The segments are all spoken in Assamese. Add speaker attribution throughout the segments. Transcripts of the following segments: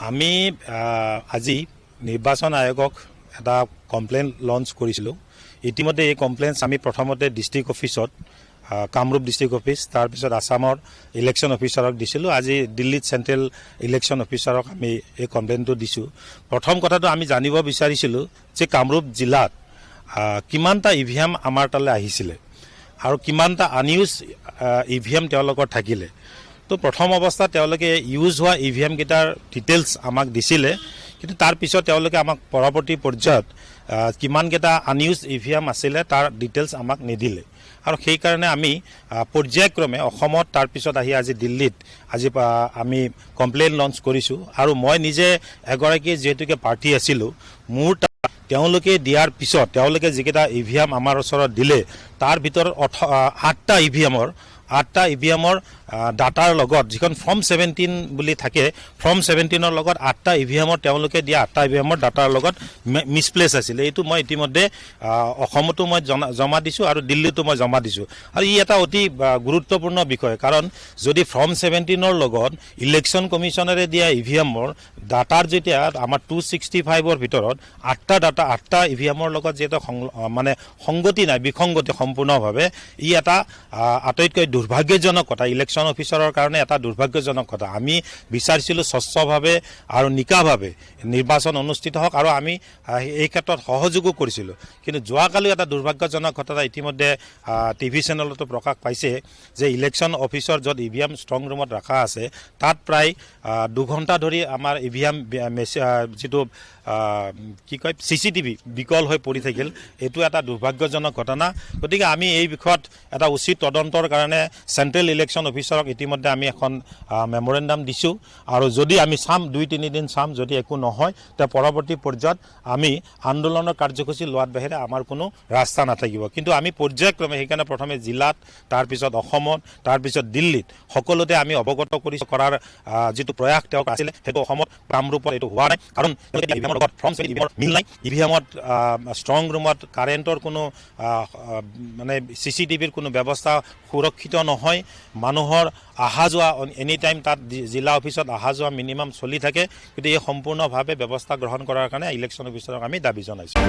Speaker 1: আমি আজি নিৰ্বাচন আয়োগক এটা কমপ্লেইন লঞ্চ কৰিছিলোঁ। ইতিমধ্যে এই কমপ্লেইনছ আমি প্ৰথমতে ডিষ্ট্ৰিক্ট অফিচত কামৰূপ ডিষ্ট্ৰিক্ট অফিচ তাৰপিছত আসামৰ ইলেকশ্যন অফিচাৰক দিছিলোঁ। আজি দিল্লীত চেণ্ট্ৰেল ইলেকশ্যন অফিচাৰক আমি এই কমপ্লেইনটো দিছোঁ। প্ৰথম কথাটো আমি জানিব বিচাৰিছিলোঁ যে কামৰূপ জিলাত কিমানটা ইভিএম আমাৰ তালৈ আহিছিলে আৰু কিমানটা আনইউজ ইভিএম তেওঁলোকৰ থাকিলে। তো প্ৰথম অৱস্থাত তেওঁলোকে ইউজ হোৱা ইভিএম কেইটাৰ ডিটেইলছ আমাক দিছিলে, কিন্তু তাৰ পিছত তেওঁলোকে আমাক পৰৱৰ্তী পৰ্যায়ত কিমানকেইটা আনইউজ ইভিএম আছিলে তাৰ ডিটেইলছ আমাক নিদিলে। আৰু সেইকাৰণে আমি পৰ্যায়ক্ৰমে অসমত তাৰপিছত আহি আজি দিল্লীত আমি কমপ্লেইন লঞ্চ কৰিছোঁ। আৰু মই নিজে এগৰাকী যিহেতুকে প্ৰাৰ্থী আছিলোঁ, মোৰ তেওঁলোকে দিয়াৰ পিছত তেওঁলোকে যিকেইটা ইভিএম আমাৰ ওচৰত দিলে তাৰ ভিতৰত 8টা ইভিএমৰ ডাটাৰ লগত যিখন ফৰ্ম 17 বুলি থাকে, ফৰ্ম 17ৰ লগত 8টা ইভিএমৰ তেওঁলোকে দিয়া 8টা ইভিএমৰ ডাটাৰ লগত মিছপ্লেচ আছিলে। এইটো মই ইতিমধ্যে অসমতো মই জমা দিছোঁ আৰু দিল্লীতো মই জমা দিছোঁ। আৰু ই এটা অতি গুৰুত্বপূৰ্ণ বিষয়, কাৰণ যদি ফৰ্ম 17ৰ লগত ইলেকশ্যন কমিশ্যনেৰে দিয়া ইভিএমৰ ডাটাৰ যেতিয়া আমাৰ 265ৰ ভিতৰত 8টা ইভিএমৰ লগত যিহেতু মানে সংগতি নাই, বিসংগতি সম্পূৰ্ণভাৱে, ই এটা আটাইতকৈ দুৰ্ভাগ্যজনক কথা, ইলেকশ্যন অফিচাৰৰ কাৰণে এটা দুৰ্ভাগ্যজনক কথা। আমি বিচাৰিছিলোঁ স্বচ্ছভাৱে আৰু নিকাভাৱে নিৰ্বাচন অনুষ্ঠিত হওক আৰু আমি এই ক্ষেত্ৰত সহযোগো কৰিছিলোঁ। কিন্তু যোৱাকালি এটা দুৰ্ভাগ্যজনক ঘটনা ইতিমধ্যে টিভি চেনেলতো প্ৰকাশ পাইছে যে ইলেকশ্যন অফিচৰ য'ত ইভিএম ষ্ট্ৰং ৰুমত ৰখা আছে তাত প্ৰায় 2 ঘণ্টা ধৰি আমাৰ ইভিএম যিটো কি কয় CCTV বিকল হৈ পৰি থাকিল। এইটো এটা দুৰ্ভাগ্যজনক ঘটনা। গতিকে আমি এই বিষয়ত এটা উচিত তদন্তৰ কাৰণে চেণ্ট্ৰেল ইলেকশ্যন অফিচাৰক ইতিমধ্যে আমি এখন মেমৰেণ্ডাম দিছোঁ। আৰু যদি আমি চাম 2-3 দিন চাম, যদি একো নহয় তে পৰৱৰ্তী পৰ্যায়ত আমি আন্দোলনৰ কাৰ্যসূচী লোৱাৰ বাহিৰে আমাৰ কোনো ৰাস্তা নাথাকিব। কিন্তু আমি পৰ্যায়ক্ৰমে সেইকাৰণে প্ৰথমে জিলাত, তাৰপিছত অসমত, তাৰপিছত দিল্লীত সকলোতে আমি অৱগত কৰাৰ যিটো প্ৰয়াস তেওঁক আছিলে সেইটো অসমত কামৰূপত এইটো হোৱা নাই। কাৰণ ফৰ্ম 17 মিল নাই, ইভিএমত ষ্ট্ৰং ৰুমত কাৰেণ্টৰ কোনো মানে CCTVৰ কোনো ব্যৱস্থা সুৰক্ষিত নহয়। মানুহৰ অহা যোৱা এনি টাইম তাত জিলা অফিচত অহা যোৱা মিনিমাম চলি থাকে। গতিকে এই সম্পূৰ্ণভাৱে ব্যৱস্থা গ্ৰহণ কৰাৰ কাৰণে ইলেকশ্যন অফিচাৰক আমি দাবী জনাইছোঁ।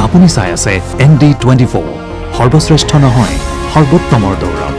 Speaker 2: আপুনি চাই আছে ND24, সৰ্বশ্ৰেষ্ঠ নহয় সৰ্বোত্তমৰ দৌৰত।